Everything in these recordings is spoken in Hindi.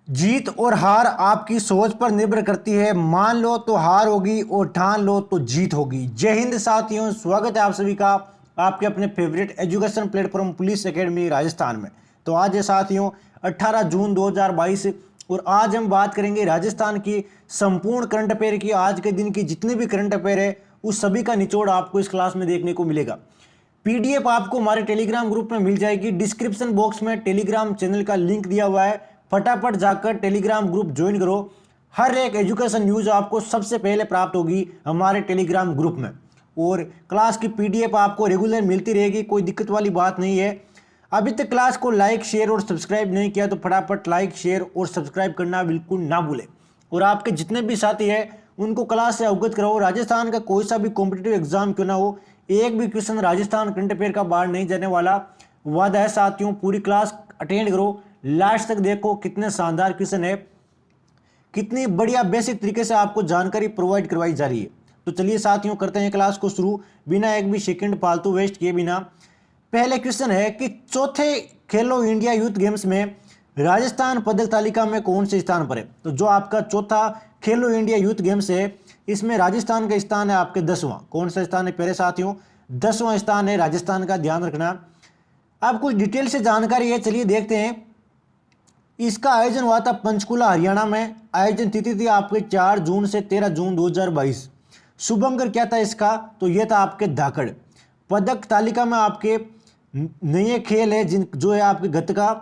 जीत और हार आपकी सोच पर निर्भर करती है। मान लो तो हार होगी और ठान लो तो जीत होगी। जय हिंद साथियों, स्वागत है आप सभी का आपके अपने favourite education platform police academy Rajasthan में। तो आज है साथियों 18 जून 2022 और आज हम बात करेंगे राजस्थान की संपूर्ण करंट अफेयर की। आज के दिन की जितने भी करंट अफेयर है उस सभी का निचोड़ आपको इस क्लास में देखने को मिलेगा। पीडीएफ आपको हमारे टेलीग्राम ग्रुप में मिल जाएगी। डिस्क्रिप्शन बॉक्स में टेलीग्राम चैनल का लिंक दिया हुआ है, फटाफट जाकर टेलीग्राम ग्रुप ज्वाइन करो। हर एक एजुकेशन न्यूज आपको सबसे पहले प्राप्त होगी हमारे टेलीग्राम ग्रुप में, और क्लास की पीडीएफ आपको रेगुलर मिलती रहेगी, कोई दिक्कत वाली बात नहीं है। अभी तक क्लास को लाइक शेयर और सब्सक्राइब नहीं किया तो फटाफट लाइक शेयर और सब्सक्राइब करना बिल्कुल ना भूलें। और आपके जितने भी साथी हैं उनको क्लास से अवगत कराओ। राजस्थान का कोई सा भी कॉम्पिटिटिव एग्जाम क्यों ना हो, एक भी क्वेश्चन राजस्थान करंट अफेयर का बाहर नहीं जाने वाला, वादा है साथियों। पूरी क्लास अटेंड करो, लास्ट तक देखो, कितने शानदार क्वेश्चन है, कितनी बढ़िया बेसिक तरीके से आपको जानकारी प्रोवाइड करवाई जा रही है। तो चलिए साथियों करते हैं क्लास को शुरू बिना एक भी सेकंड फालतू वेस्ट किए बिना। पहले क्वेश्चन है कि चौथे खेलो इंडिया यूथ गेम्स में राजस्थान पदक तालिका में कौन से स्थान पर है। तो जो आपका चौथा खेलो इंडिया यूथ गेम्स है इसमें राजस्थान का स्थान है आपके 10वां। कौन सा स्थान है प्यारे साथियों? 10वां स्थान है राजस्थान का, ध्यान रखना। अब कुछ डिटेल से जानकारी है, चलिए देखते हैं। इसका आयोजन हुआ था पंचकुला हरियाणा में। आयोजन तिथि थी आपके 4 जून से 13 जून 2022। शुभंकर क्या था इसका? तो यह था आपके धाकड़। पदक तालिका में आपके नए खेल है जो है आपके गतका,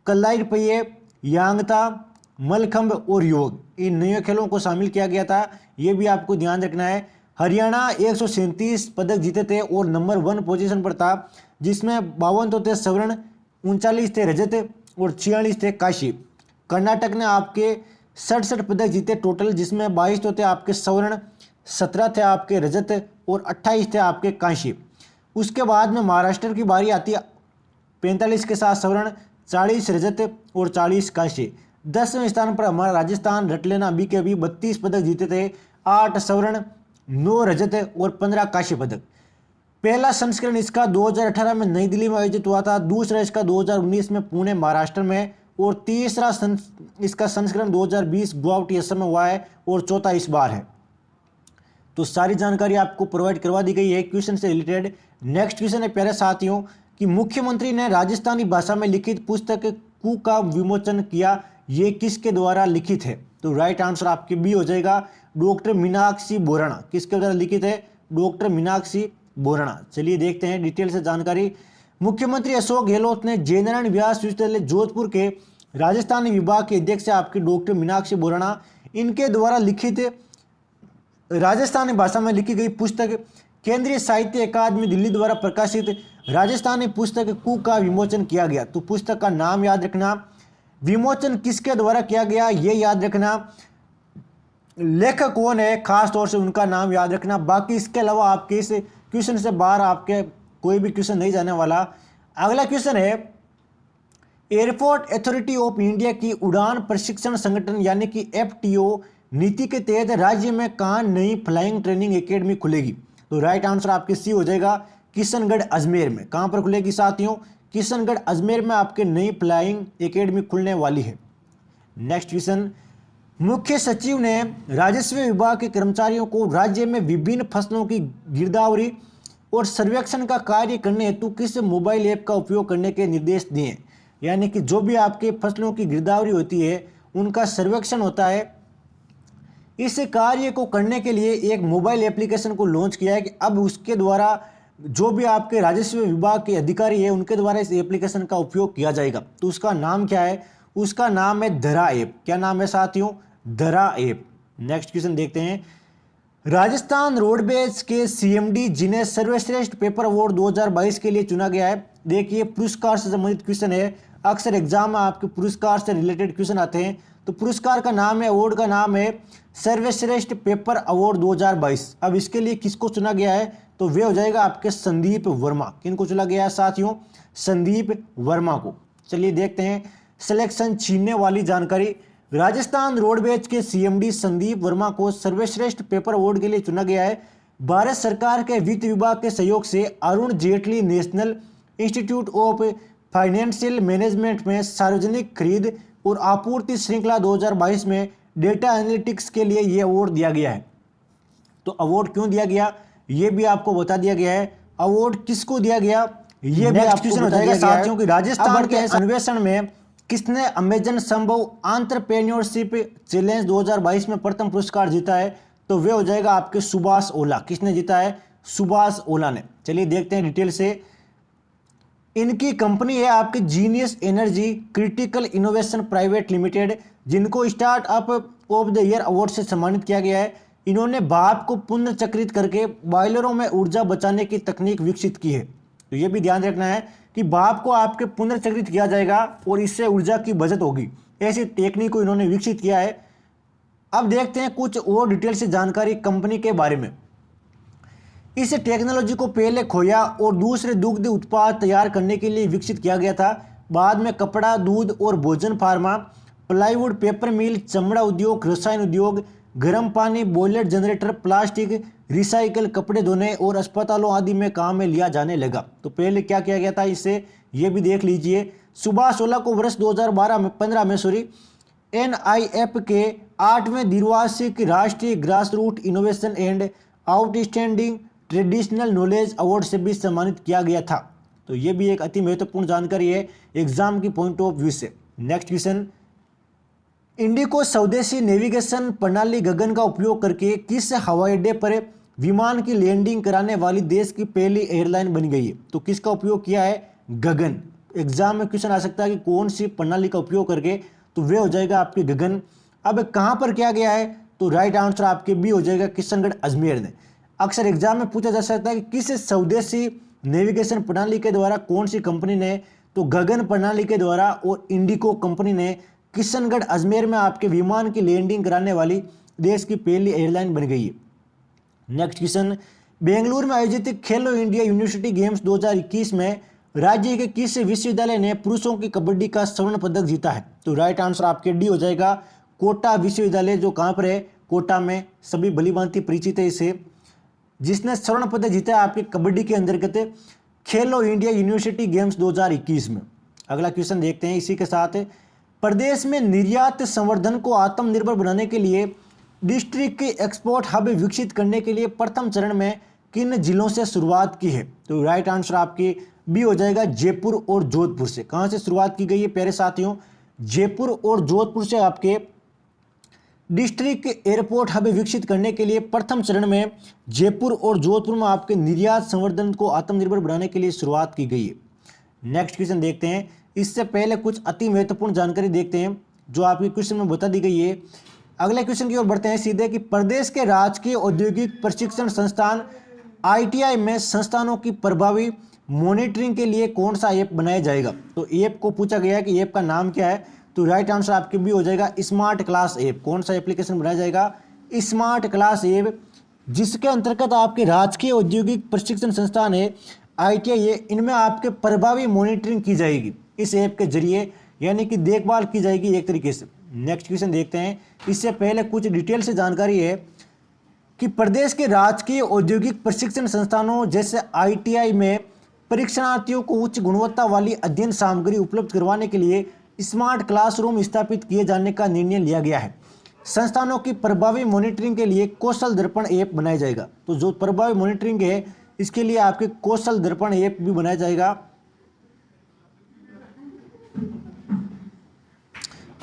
कलाई पहिए, यांगता, मलखंभ और योग। इन नए खेलों को शामिल किया गया था, ये भी आपको ध्यान रखना है। हरियाणा 137 पदक जीते थे और नंबर 1 पोजीशन पर था, जिसमें 52 तो थे स्वर्ण, 39 थे रजत और 46 थे कांस्य। कर्नाटक ने आपके 67 पदक जीते टोटल, जिसमें 22 तो थे आपके स्वर्ण, 17 थे आपके रजत और 28 थे आपके कांस्य। उसके बाद में महाराष्ट्र की बारी आती है, 45 के साथ स्वर्ण, 40 रजत और 40 कांस्य। 10वें स्थान पर हमारा राजस्थान, रट लेना अभी के अभी, 32 पदक जीते थे, 8 स्वर्ण, 9 रजत और 15 कांस्य पदक। पहला संस्करण इसका 2018 में नई दिल्ली में आयोजित हुआ था, दूसरा इसका 2019 में पुणे महाराष्ट्र में, और तीसरा इसका संस्करण 2020 गुवाहाटी असम में हुआ है, और चौथा इस बार है। तो सारी जानकारी आपको प्रोवाइड करवा दी गई है क्वेश्चन से रिलेटेड। नेक्स्ट क्वेश्चन है प्यारे साथियों कि मुख्यमंत्री ने राजस्थानी भाषा में लिखित पुस्तक कू का विमोचन किया, ये किसके द्वारा लिखित है? तो राइट आंसर आपके बी हो जाएगा, डॉक्टर मीनाक्षी बोराणा। किसके द्वारा लिखित है? डॉक्टर मीनाक्षी बोराणा। चलिए देखते हैं डिटेल से जानकारी। मुख्यमंत्री अशोक गहलोत ने जयनारायण व्यास विश्वविद्यालय जोधपुर के राजस्थानी विभाग के अध्यक्ष आपके डॉक्टर मीनाक्षी बोराणा, इनके द्वारा लिखित राजस्थानी भाषा में लिखी गई पुस्तक केंद्रीय साहित्य अकादमी दिल्ली द्वारा प्रकाशित राजस्थानी पुस्तक कू का विमोचन किया गया। तो पुस्तक का नाम याद रखना, विमोचन किसके द्वारा किया गया ये याद रखना, लेखक कौन है खास तौर से उनका नाम याद रखना। बाकी इसके अलावा आपके इस क्वेश्चन से बाहर आपके कोई भी क्वेश्चन नहीं जाने वाला। अगला क्वेश्चन है, एयरपोर्ट अथॉरिटी ऑफ इंडिया की उड़ान प्रशिक्षण संगठन यानी कि एफटीओ नीति के तहत राज्य में कहाँ नई फ्लाइंग ट्रेनिंग एकेडमी खुलेगी? तो राइट आंसर आपके सी हो जाएगा, किशनगढ़ अजमेर में। कहाँ पर खुलेगी साथियों? किशनगढ़ अजमेर में आपके नई फ्लाइंग एकेडमी खुलने वाली है। नेक्स्ट क्वेश्चन, मुख्य सचिव ने राजस्व विभाग के कर्मचारियों को राज्य में विभिन्न फसलों की गिरदावरी और सर्वेक्षण का कार्य करने हेतु किस मोबाइल ऐप का उपयोग करने के निर्देश दिए? यानी कि जो भी आपके फसलों की गिरदावरी होती है उनका सर्वेक्षण होता है, इस कार्य को करने के लिए एक मोबाइल एप्लीकेशन को लॉन्च किया है कि अब उसके द्वारा जो भी आपके राजस्व विभाग के अधिकारी है उनके द्वारा इस एप्लीकेशन का उपयोग किया जाएगा। तो उसका नाम क्या है? उसका नाम है धरा ऐप। क्या नाम है साथियों? धरा ऐप। नेक्स्ट क्वेश्चन देखते हैं, राजस्थान रोडवेज के सीएमडी जिन्हें सर्वश्रेष्ठ पेपर अवार्ड 2022 के लिए चुना गया है। देखिए पुरस्कार से संबंधित क्वेश्चन है, अक्सर एग्जाम में आपके पुरस्कार से रिलेटेड क्वेश्चन आते हैं। तो पुरस्कार का नाम है, अवार्ड का नाम है सर्वश्रेष्ठ पेपर अवार्ड 2022। अब इसके लिए किसको चुना गया है? तो वे हो जाएगा आपके संदीप वर्मा। किनको चुना गया है साथियों? संदीप वर्मा को। चलिए देखते हैं सिलेक्शन छीनने वाली जानकारी। राजस्थान रोडवेज के सीएमडी संदीप वर्मा को सर्वश्रेष्ठ पेपर अवार्ड के लिए चुना गया है। भारत सरकार के वित्त विभाग के सहयोग से Arun Jaitley national institute of financial management में सार्वजनिक खरीद और आपूर्ति श्रृंखला 2022 में डेटा एनालिटिक्स के लिए ये अवार्ड दिया गया है। तो अवार्ड क्यों दिया गया ये भी आपको बता दिया गया है। अवार्ड किसको दिया गया ये भी आपको बता दिया गया है। साथियों की राजस्थान के अन्वेषण में किसने अमेजन संभव एंटरप्रेन्योरशिप चैलेंज 2022 में प्रथम पुरस्कार जीता है? तो वे हो जाएगा आपके सुभाष ओला। किसने जीता है? सुभाष ओला ने। चलिए देखते हैं डिटेल से। इनकी कंपनी है आपके genius energy critical innovation private limited, जिनको startup of the year award से सम्मानित किया गया है। इन्होंने भाप को पुनर्चक्रित करके बॉयलरों में ऊर्जा बचाने की तकनीक विकसित की है। तो ये भी ध्यान रखना है कि भाप को आपके पुनर्चक्रित किया जाएगा और इससे ऊर्जा की बचत होगी। ऐसी टेक्निक को इन्होंने विकसित किया है। अब देखते हैं कुछ और डिटेल से जानकारी कंपनी के बारे में। इस टेक्नोलॉजी को पहले खोया और दूसरे दुग्ध उत्पाद तैयार करने के लिए विकसित किया गया था। बाद में कपड़ा, दूध और भोजन, फार्मा, प्लाईवुड, पेपर मिल, चमड़ा उद्योग, रसायन उद्योग, गर्म पानी, बॉयलर, जनरेटर, प्लास्टिक, रिसाइकल, कपड़े धोने और अस्पतालों आदि में काम में लिया जाने लगा। तो पहले क्या किया गया था इससे ये भी देख लीजिए। सुभाष ओला को वर्ष 2015 में NIF के 8वें द्विवार्षिक राष्ट्रीय grass root innovation and outstanding traditional knowledge award से भी सम्मानित किया गया था। तो ये भी एक अति महत्वपूर्ण जानकारी है एग्जाम की पॉइंट ऑफ व्यू से। नेक्स्ट क्वेश्चन, इंडिको स्वदेशी नेविगेशन प्रणाली गगन का उपयोग करके किस हवाई अड्डे पर विमान की लैंडिंग कराने वाली देश की पहली एयरलाइन बन गई है? तो किसका उपयोग किया है? गगन। एग्जाम में क्वेश्चन आ सकता है कि कौन सी प्रणाली का उपयोग करके, तो वे हो जाएगा आपके गगन। अब कहां पर किया गया है? तो राइट आंसर आपके बी हो जाएगा, किशनगढ़ अजमेर ने। अक्सर एग्जाम में पूछा जा सकता है कि किस स्वदेशी नेविगेशन प्रणाली के द्वारा कौन सी कंपनी ने, तो गगन प्रणाली के द्वारा और इंडिको कंपनी ने किशनगढ़ अजमेर में आपके विमान की लैंडिंग कराने वाली देश की पहली एयरलाइन बन गई है। नेक्स्ट क्वेश्चन, बेंगलुरु में आयोजित खेलो इंडिया यूनिवर्सिटी गेम्स 2021 में राज्य के किस विश्वविद्यालय ने पुरुषों की कबड्डी का स्वर्ण पदक जीता है? तो राइट आंसर आपके डी हो जाएगा, कोटा विश्वविद्यालय, जो कहाँ पर है? कोटा में। सभी भली भांति परिचित है इसे, जिसने स्वर्ण पदक जीता है आपके कबड्डी के अंतर्गत खेलो इंडिया यूनिवर्सिटी गेम्स 2021 में। अगला क्वेश्चन देखते हैं इसी के साथ। प्रदेश में निर्यात संवर्धन को आत्मनिर्भर बनाने के लिए डिस्ट्रिक्ट एक्सपोर्ट हब विकसित करने के लिए प्रथम चरण में किन जिलों से शुरुआत की है? तो राइट आंसर आपकी बी हो जाएगा, जयपुर और जोधपुर से। कहां से शुरुआत की गई है प्यारे साथियों? जयपुर और जोधपुर से आपके डिस्ट्रिक्ट एयरपोर्ट हब विकसित करने के लिए प्रथम चरण में जयपुर और जोधपुर में आपके निर्यात संवर्धन को आत्मनिर्भर बनाने के लिए शुरुआत की गई है। नेक्स्ट क्वेश्चन देखते हैं। इससे पहले कुछ अति महत्वपूर्ण जानकारी देखते हैं जो आपके क्वेश्चन में बता दी गई है। अगले क्वेश्चन की ओर बढ़ते हैं सीधे कि प्रदेश के राजकीय औद्योगिक प्रशिक्षण संस्थान ITI में संस्थानों की प्रभावी मॉनिटरिंग के लिए कौन सा ऐप बनाया जाएगा? तो ऐप को पूछा गया है कि ऐप का नाम क्या है? तो राइट आंसर आपके भी हो जाएगा, स्मार्ट क्लास ऐप। कौन सा एप्लीकेशन बनाया जाएगा? स्मार्ट क्लास ऐप, जिसके अंतर्गत आपके राजकीय औद्योगिक प्रशिक्षण संस्थान है ITI है, इनमें आपके प्रभावी मॉनिटरिंग की जाएगी इस ऐप के जरिए, यानी कि देखभाल की जाएगी एक तरीके से। नेक्स्ट क्वेश्चन देखते हैं। इससे पहले कुछ डिटेल से जानकारी है कि प्रदेश के राजकीय औद्योगिक प्रशिक्षण संस्थानों जैसे ITI में परीक्षणार्थियों को उच्च गुणवत्ता वाली अध्ययन सामग्री उपलब्ध करवाने के लिए स्मार्ट क्लासरूम स्थापित किए जाने का निर्णय लिया गया है। संस्थानों की प्रभावी मॉनिटरिंग के लिए कौशल दर्पण ऐप बनाया जाएगा। तो जो प्रभावी मॉनिटरिंग है इसके लिए आपके कौशल दर्पण ऐप भी बनाया जाएगा।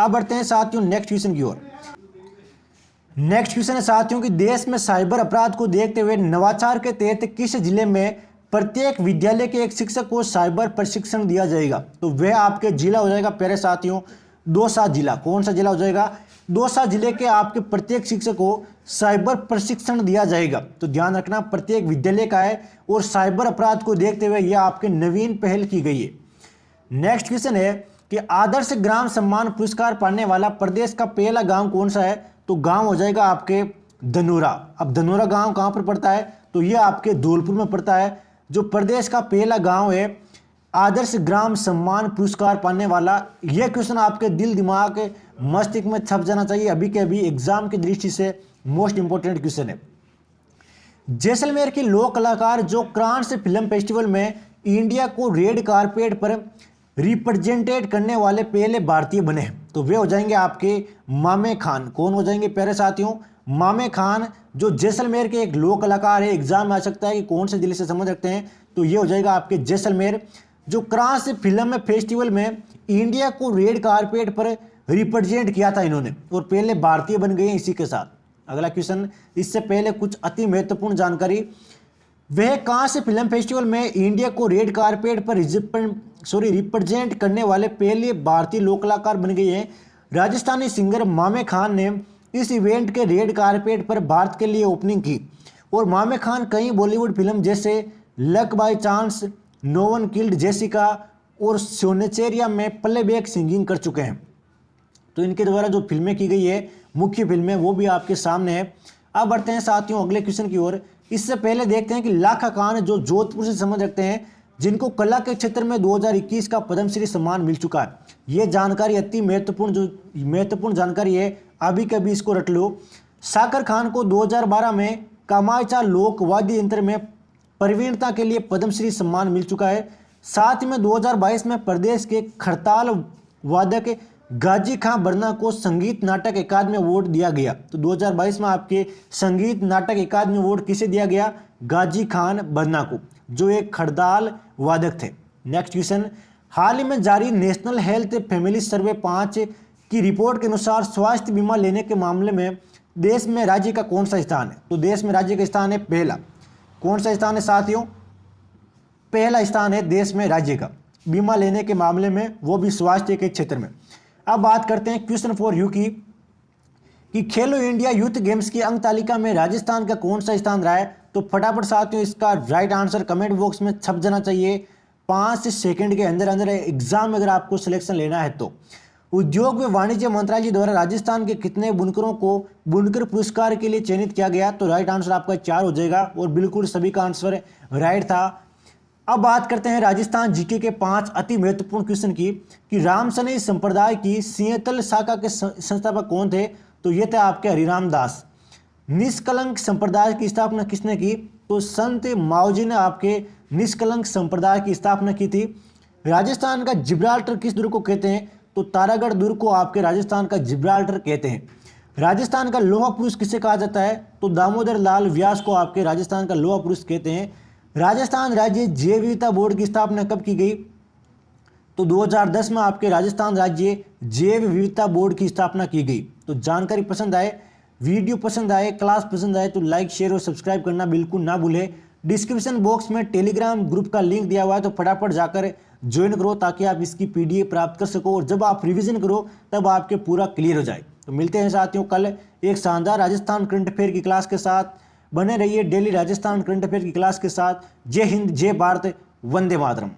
अब बढ़ते हैं साथियों नेक्स्ट क्वेश्चन की ओर। नेक्स्ट क्वेश्चन है साथियों कि देश में साइबर अपराध को देखते हुए नवाचार के तहत किस जिले में प्रत्येक विद्यालय के एक शिक्षक को साइबर प्रशिक्षण दिया जाएगा? तो वह आपके जिला हो जाएगा प्यारे साथियों, दौसा जिला। कौन सा जिला हो जाएगा? दौसा जिले के आपके प्रत्येक शिक्षक को साइबर प्रशिक्षण दिया जाएगा। तो ध्यान रखना प्रत्येक विद्यालय का है और साइबर अपराध को देखते हुए यह आपके नवीन पहल की गई है। नेक्स्ट क्वेश्चन है कि आदर्श ग्राम सम्मान पुरस्कार पाने वाला प्रदेश का पहला गांव कौन सा है? तो गांव हो जाएगा आपके धनोरा। अब धनोरा गांव कहां पर पड़ता है? तो यह आपके धौलपुर में पड़ता है। जो प्रदेश का पहला गांव है आदर्श ग्राम सम्मान पुरस्कार पाने वाला, यह क्वेश्चन आपके दिल दिमाग मस्तिष्क में छप जाना चाहिए अभी के अभी, एग्जाम की दृष्टि से मोस्ट इंपोर्टेंट क्वेश्चन है। जैसलमेर के लोक कलाकार जो क्रांस फिल्म फेस्टिवल में इंडिया को रेड कारपेट पर रिप्रेजेंटेट करने वाले पहले भारतीय बने, तो वे हो जाएंगे आपके मामे खान। कौन हो जाएंगे प्यारे साथियों? मामे खान, जो जैसलमेर के एक लोक कलाकार है। एग्जाम में आ सकता है कि कौन से जिले से संबंध रखते हैं, तो ये हो जाएगा आपके जैसलमेर। जो क्रांस फिल्म फेस्टिवल में इंडिया को रेड कारपेट पर रिप्रेजेंट किया था इन्होंने, और पहले भारतीय बन गए इसी के साथ। अगला क्वेश्चन, इससे पहले कुछ अति महत्वपूर्ण जानकारी। वह कहाँ से फिल्म फेस्टिवल में इंडिया को रेड कारपेट पर रिप्रेजेंट करने वाले पहले भारतीय लोक कलाकार बन गए हैं। राजस्थानी सिंगर मामे खान ने इस इवेंट के रेड कारपेट पर भारत के लिए ओपनिंग की, और मामे खान कई बॉलीवुड फिल्म जैसे luck by chance, no one killed Jessica और सोनेचेरिया में प्लेबैक सिंगिंग कर चुके हैं। तो इनके द्वारा जो फिल्में की गई है, मुख्य फिल्में, वो भी आपके सामने है। अब बढ़ते हैं साथियों अगले क्वेश्चन की ओर। इससे पहले देखते हैं कि लाखा खान जो जोधपुर से संबंध रखते हैं, जिनको कला के क्षेत्र में 2021 का पद्मश्री सम्मान मिल चुका है। ये जानकारी अति महत्वपूर्ण जानकारी है, अभी कभी इसको रट लो। साकर खान को 2012 में कामायचा लोक वाद्य यंत्र में प्रवीणता के लिए पद्मश्री सम्मान मिल चुका है। साथ ही में 2022 में प्रदेश के खड़ताल वादक गाजी खां बरना को संगीत नाटक अकादमी अवार्ड दिया गया। तो 2022 में आपके संगीत नाटक अकादमी अवार्ड किसे दिया गया? गाजी खान बरना को, जो एक खड़ताल वादक थे। नेक्स्ट क्वेश्चन, हाल ही में जारी नेशनल हेल्थ फैमिली सर्वे 5 की रिपोर्ट के अनुसार स्वास्थ्य बीमा लेने के मामले में देश में राज्य का कौन सा स्थान है? तो देश में राज्य का स्थान है पहला। कौन सा स्थान है साथियों? पहला स्थान है देश में राज्य का बीमा लेने के मामले में, वो भी स्वास्थ्य के क्षेत्र में। अब बात करते हैं क्वेश्चन फॉर यू की कि खेलो इंडिया यूथ गेम्स की अंक तालिका में राजस्थान का कौन सा स्थान रहा है? तो फटाफट साथियों इसका राइट आंसर कमेंट बॉक्स में छप जाना चाहिए 5 सेकंड के अंदर अंदर, एग्जाम में अगर आपको सिलेक्शन लेना है तो। उद्योग व वाणिज्य मंत्रालय द्वारा राजस्थान के कितने बुनकरों को बुनकर पुरस्कार के लिए चयनित किया गया? तो राइट आंसर आपका 4 हो जाएगा, और बिल्कुल सभी का आंसर राइट था। अब बात करते हैं राजस्थान जीके के 5 अति महत्वपूर्ण क्वेश्चन की कि रामसनई संप्रदाय की सिंहतल शाखा के संस्थापक कौन थे? तो ये थे आपके हरिराम दास। निष्कलंक संप्रदाय की स्थापना किसने की? तो संत माओजी ने आपके निष्कलंक संप्रदाय की स्थापना की थी। राजस्थान का जिब्राल्टर किस दुर्ग को कहते हैं? तो तारागढ़ दुर्ग को आपके राजस्थान का जिब्राल्टर कहते हैं। राजस्थान का लोहा पुरुष किसे कहा जाता है? तो दामोदर लाल व्यास को आपके राजस्थान का लोहा पुरुष कहते हैं। राजस्थान राज्य जैव विविधता बोर्ड की स्थापना कब की गई? तो 2010 में आपके राजस्थान राज्य जैव विविधता बोर्ड की स्थापना की गई। तो जानकारी पसंद आए, वीडियो पसंद आए, क्लास पसंद आए तो लाइक, शेयर और सब्सक्राइब करना बिल्कुल ना भूले। डिस्क्रिप्शन बॉक्स में टेलीग्राम ग्रुप का लिंक दिया हुआ है, तो फटाफट जाकर ज्वाइन करो ताकि आप इसकी PDF प्राप्त कर सको, और जब आप रिवीजन करो तब आपके पूरा क्लियर हो जाए। तो मिलते हैं साथियों कल एक शानदार राजस्थान करंट अफेयर की क्लास के साथ। बने रहिए डेली राजस्थान करंट अफेयर की क्लास के साथ। जय हिंद, जय भारत, वंदे मातरम।